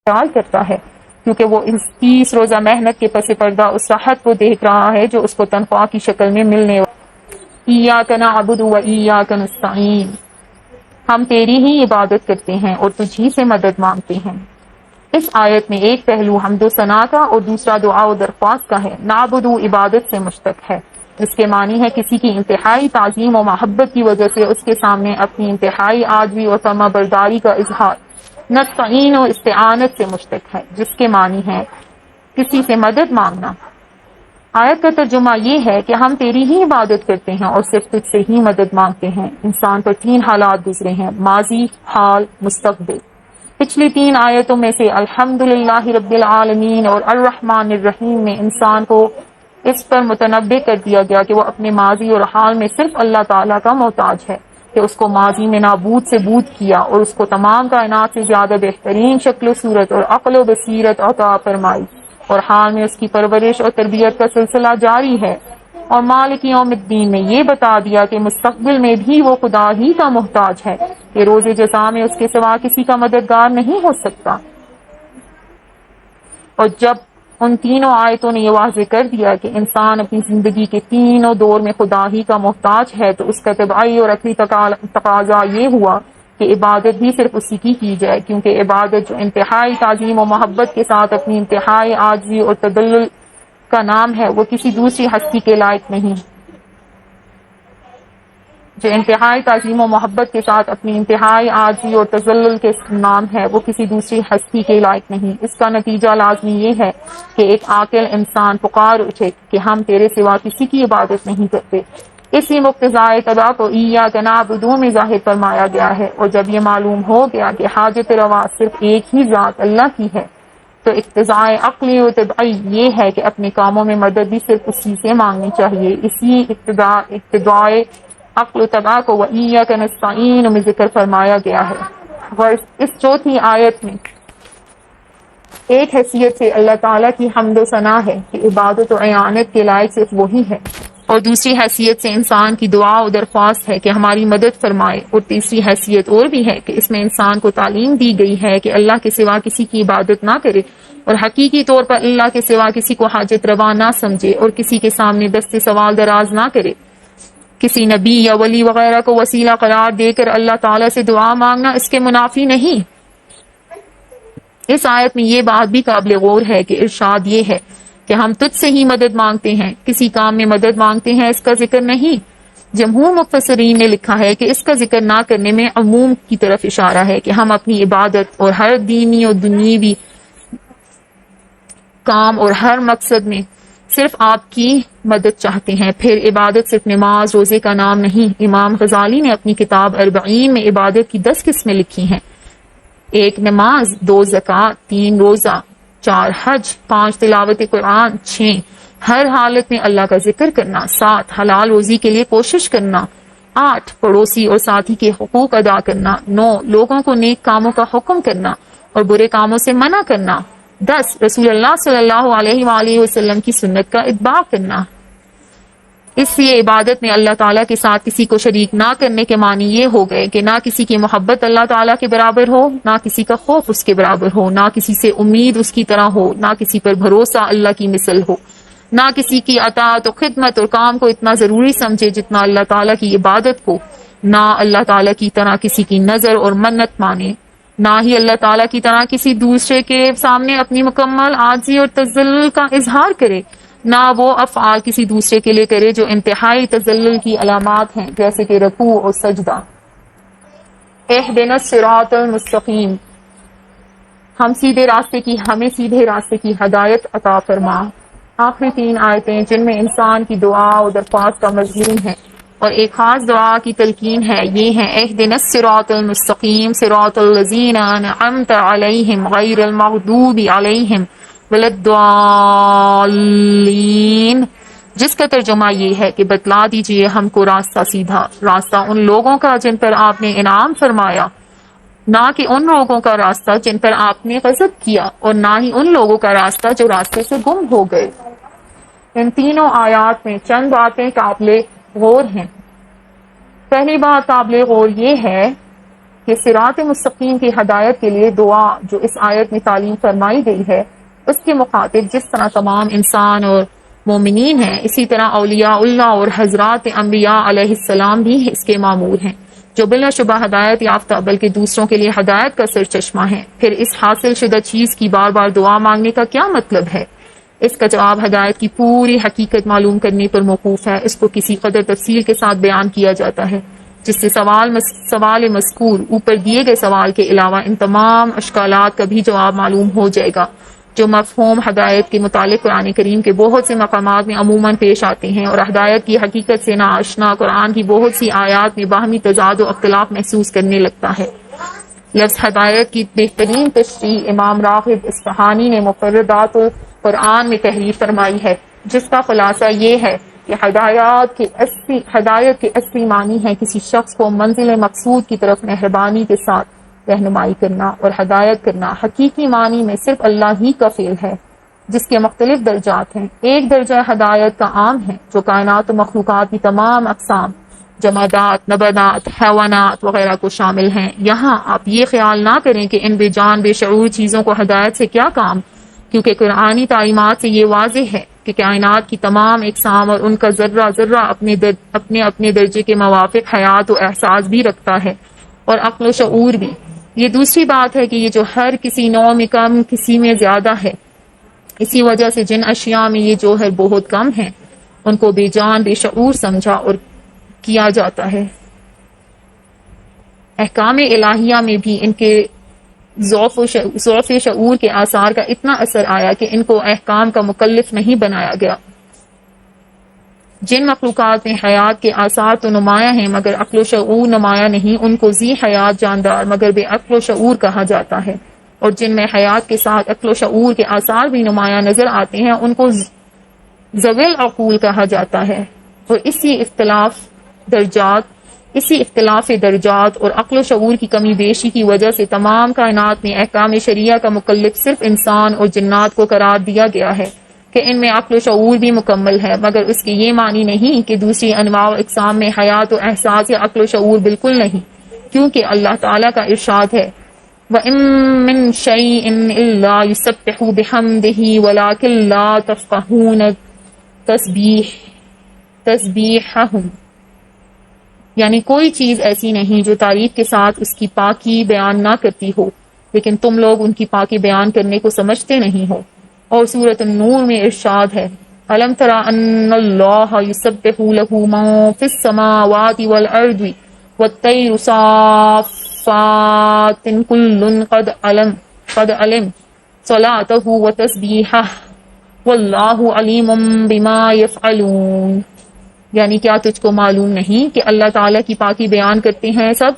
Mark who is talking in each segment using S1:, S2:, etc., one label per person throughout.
S1: خیال کرتا ہے، کیونکہ وہ اس 30 روزہ محنت کے پس پردہ اس راحت کو دیکھ رہا ہے جو اس کو تنخواہ کی شکل میں ملنے والی۔ ایاک نعبد و ایاک نستعین، ہم تیری ہی عبادت کرتے ہیں اور تجھی سے مدد مانگتے ہیں۔ اس آیت میں ایک پہلو حمد و ثنا کا اور دوسرا دعا و درخواست کا ہے۔ نعبد عبادت سے مشتق ہے، اس کے معنی ہے کسی کی انتہائی تعظیم و محبت کی وجہ سے اس کے سامنے اپنی انتہائی عاجزی اور فرما برداری کا اظہار۔ نستعین و استعانت سے مشتق ہے، جس کے معنی ہے کسی سے مدد مانگنا۔ آیت کا ترجمہ یہ ہے کہ ہم تیری ہی عبادت کرتے ہیں اور صرف تجھ سے ہی مدد مانگتے ہیں۔ انسان پر 3 حالات گزرے ہیں، ماضی، حال، مستقبل۔ پچھلی 3 آیتوں میں سے الحمدللہ رب العالمین اور الرحمن الرحیم میں انسان کو اس پر متنبہ کر دیا گیا کہ وہ اپنے ماضی اور حال میں صرف اللہ تعالیٰ کا محتاج ہے، کہ اس کو ماضی میں نابود سے بود کیا اور اس کو تمام کائنات سے زیادہ بہترین شکل و صورت اور عقل و بصیرت عطا فرمائی، اور حال میں اس کی پرورش اور تربیت کا سلسلہ جاری ہے، اور مالک یوم الدین میں یہ بتا دیا کہ مستقبل میں بھی وہ خدا ہی کا محتاج ہے، کہ روز جزا میں اس کے سوا کسی کا مددگار نہیں ہو سکتا۔ اور جب ان تینوں آیتوں نے یہ واضح کر دیا کہ انسان اپنی زندگی کے تینوں دور میں خدا ہی کا محتاج ہے، تو اس کا طبعی اور عقلی تقاضا یہ ہوا کہ عبادت بھی صرف اسی کی جائے، کیونکہ عبادت جو انتہائی تعظیم و محبت کے ساتھ اپنی انتہائی عاجزی اور تدلل کا نام ہے، وہ کسی دوسری ہستی کے لائق نہیں، جو انتہائی تعظیم و محبت کے ساتھ اپنی انتہائی عاجزی اور تذلل کے نام ہے، وہ کسی دوسری ہستی کے لائق نہیں۔ اس کا نتیجہ لازمی یہ ہے کہ ایک عاقل انسان پکار اٹھے کہ ہم تیرے سوا کسی کی عبادت نہیں کرتے۔ اسی مقتضائے اتباع کو ایاک نعبد میں ظاہر فرمایا گیا ہے، اور جب یہ معلوم ہو گیا کہ حاجت روا صرف ایک ہی ذات اللہ کی ہے، تو اقتضاء عقلی و طبعی یہ ہے کہ اپنے کاموں میں مدد بھی صرف اسی سے مانگنی چاہیے۔ اسی اقتضاء عقل و طبع کو وَإِيَّاكَ نَسْتَعِينُ میں ذکر فرمایا گیا ہے۔ اس چوتھی آیت میں ایک حیثیت سے اللہ تعالیٰ کی حمد و ثنا ہے کہ عبادت و اعانت کے لائق صرف وہی ہے، اور دوسری حیثیت سے انسان کی دعا و درخواست ہے کہ ہماری مدد فرمائے، اور تیسری حیثیت اور بھی ہے کہ اس میں انسان کو تعلیم دی گئی ہے کہ اللہ کے سوا کسی کی عبادت نہ کرے، اور حقیقی طور پر اللہ کے سوا کسی کو حاجت روا نہ سمجھے، اور کسی کے سامنے دست سوال دراز نہ کرے۔ کسی نبی یا ولی وغیرہ کو وسیلہ قرار دے کر اللہ تعالیٰ سے دعا مانگنا اس کے منافی نہیں۔ اس آیت میں یہ بات بھی قابل غور ہے کہ ارشاد یہ ہے کہ ہم تجھ سے ہی مدد مانگتے ہیں، کسی کام میں مدد مانگتے ہیں اس کا ذکر نہیں۔ جمہور مفسرین نے لکھا ہے کہ اس کا ذکر نہ کرنے میں عموم کی طرف اشارہ ہے کہ ہم اپنی عبادت اور ہر دینی اور دنیوی کام اور ہر مقصد میں صرف آپ کی مدد چاہتے ہیں۔ پھر عبادت صرف نماز روزے کا نام نہیں۔ امام غزالی نے اپنی کتاب 40 میں عبادت کی 10 قسمیں لکھی ہیں: 1 نماز، 2 زکوٰۃ، 3 روزہ، 4 حج، 5 تلاوت قرآن، 6 ہر حالت میں اللہ کا ذکر کرنا، 7 حلال روزی کے لیے کوشش کرنا، 8 پڑوسی اور ساتھی کے حقوق ادا کرنا، 9 لوگوں کو نیک کاموں کا حکم کرنا اور برے کاموں سے منع کرنا، 10 رسول اللہ صلی اللہ علیہ وآلہ وسلم کی سنت کا اتباع کرنا۔ اس لیے عبادت میں اللہ تعالیٰ کے ساتھ کسی کو شریک نہ کرنے کے معنی یہ ہو گئے کہ نہ کسی کی محبت اللہ تعالیٰ کے برابر ہو، نہ کسی کا خوف اس کے برابر ہو، نہ کسی سے امید اس کی طرح ہو، نہ کسی پر بھروسہ اللہ کی مثل ہو، نہ کسی کی اطاعت و خدمت اور کام کو اتنا ضروری سمجھے جتنا اللہ تعالیٰ کی عبادت کو، نہ اللہ تعالیٰ کی طرح کسی کی نظر اور منت مانے، نہ ہی اللہ تعالیٰ کی طرح کسی دوسرے کے سامنے اپنی مکمل عاجزی اور تذلل کا اظہار کرے، نہ وہ افعال کسی دوسرے کے لیے کرے جو انتہائی تذلل کی علامات ہیں، جیسے کہ رکوع اور سجدہ۔ اہدنا الصراط المستقیم، ہمیں سیدھے راستے کی ہدایت عطا فرما۔ آخری 3 آیتیں جن میں انسان کی دعا و درخواست کا مضمون ہے اور ایک خاص دعا کی تلقین ہے، یہ ہیں: اہدنا الصراط المستقیم صراط الذین انعمت علیہم غیر المغضوب علیہم ولا الضالین، جس کا ترجمہ یہ ہے کہ بتلا دیجئے ہم کو راستہ سیدھا، راستہ ان لوگوں کا جن پر آپ نے انعام فرمایا، نہ کہ ان لوگوں کا راستہ جن پر آپ نے غضب کیا، اور نہ ہی ان لوگوں کا راستہ جو راستے سے گم ہو گئے۔ ان تینوں آیات میں چند باتیں قابل غور ہیں۔ پہلی بات قابل غور یہ ہے کہ صراط مستقیم کی ہدایت کے لیے دعا جو اس آیت میں تعلیم فرمائی گئی ہے، اس کے مخاطب جس طرح تمام انسان اور مومنین ہیں، اسی طرح اولیاء اللہ اور حضرات انبیاء علیہ السلام بھی اس کے مامور ہیں، جو بلا شبہ ہدایت یافتہ بلکہ دوسروں کے لیے ہدایت کا سرچشمہ ہیں۔ پھر اس حاصل شدہ چیز کی بار بار دعا مانگنے کا کیا مطلب ہے؟ اس کا جواب ہدایت کی پوری حقیقت معلوم کرنے پر موقوف ہے۔ اس کو کسی قدر تفصیل کے ساتھ بیان کیا جاتا ہے، جس سے سوال مذکور اوپر دیے گئے سوال کے علاوہ ان تمام اشکالات کا بھی جواب معلوم ہو جائے گا، جو مفہوم ہدایت کے متعلق قرآن کریم کے بہت سے مقامات میں عموماً پیش آتے ہیں، اور ہدایت کی حقیقت سے ناآشنا قرآن کی بہت سی آیات میں باہمی تضاد و اختلاف محسوس کرنے لگتا ہے۔ لفظ ہدایت کی بہترین تشریح امام راغب اصفہانی نے مفردات القرآن میں تحریر فرمائی ہے، جس کا خلاصہ یہ ہے کہ ہدایت کے اصلی معنی ہے کسی شخص کو منزل مقصود کی طرف مہربانی کے ساتھ رہنمائی کرنا، اور ہدایت کرنا حقیقی معنی میں صرف اللہ ہی کا فعل ہے، جس کے مختلف درجات ہیں۔ ایک درجہ ہدایت کا عام ہے جو کائنات و مخلوقات کی تمام اقسام، جمادات، نباتات، حیوانات وغیرہ کو شامل ہیں۔ یہاں آپ یہ خیال نہ کریں کہ ان بے جان بے شعور چیزوں کو ہدایت سے کیا کام، کیونکہ قرآنی تعلیمات سے یہ واضح ہے کہ کائنات کی تمام اقسام اور ان کا ذرہ ذرہ اپنے درجے کے موافق حیات و احساس بھی رکھتا ہے، اور عقل و شعور بھی۔ یہ دوسری بات ہے کہ یہ جو ہر کسی نوع میں کم کسی میں زیادہ ہے، اسی وجہ سے جن اشیاء میں یہ جوہر بہت کم ہیں ان کو بے جان بے شعور سمجھا اور کیا جاتا ہے۔ احکام الہیہ میں بھی ان کے ضعف شعور کے آثار کا اتنا اثر آیا کہ ان کو احکام کا مکلف نہیں بنایا گیا۔ جن مخلوقات میں حیات کے آثار تو نمایاں ہیں مگر عقل و شعور نمایاں نہیں، ان کو ذی حیات جاندار مگر بے عقل و شعور کہا جاتا ہے، اور جن میں حیات کے ساتھ عقل و شعور کے آثار بھی نمایاں نظر آتے ہیں ان کو ذوی العقول کہا جاتا ہے۔ اور اسی اختلاف درجات اور عقل و شعور کی کمی بیشی کی وجہ سے تمام کائنات میں احکام شریعہ کا مکلف صرف انسان اور جنات کو قرار دیا گیا ہے کہ ان میں عقل و شعور بھی مکمل ہے، مگر اس کے یہ معنی نہیں کہ دوسری انواع و اقسام میں حیات و احساس یا عقل و شعور بالکل نہیں، کیونکہ اللہ تعالیٰ کا ارشاد ہے وَإِن مِّن شَيْءٍ إِلَّا يُسَبِّحُ بِحَمْدِهِ وَلَٰكِن لَّا تَفْقَهُونَ تسبیحہم، یعنی کوئی چیز ایسی نہیں جو تعریف کے ساتھ اس کی پاکی بیان نہ کرتی ہو، لیکن تم لوگ ان کی پاکی بیان کرنے کو سمجھتے نہیں ہو۔ اور سورۃ النور میں ارشاد ہے أَلَمْ تَرَ أَنَّ اللَّهَ يُسَبِّحُ لَهُ مَن فِي السَّمَاوَاتِ وَالْأَرْضِ وَالطَّيْرُ صَافَّاتٍ كُلٌّ قَدْ عَلِمَ صَلَاتَهُ وَتَسْبِيحَهُ وَاللَّهُ عَلِيمٌ بِمَا يَفْعَلُونَ، یعنی کیا تجھ کو معلوم نہیں کہ اللہ تعالیٰ کی پاکی بیان کرتے ہیں سب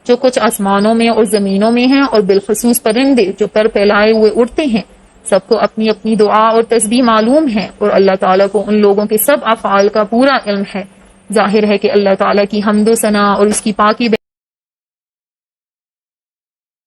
S1: جو کچھ آسمانوں میں اور زمینوں میں ہیں، اور بالخصوص پرندے جو پر پھیلائے ہوئے اڑتے ہیں، سب کو اپنی اپنی دعا اور تسبیح معلوم ہے، اور اللہ تعالیٰ کو ان لوگوں کے سب افعال کا پورا علم ہے۔ ظاہر ہے کہ اللہ تعالیٰ کی حمد و ثنا اور اس کی پاکی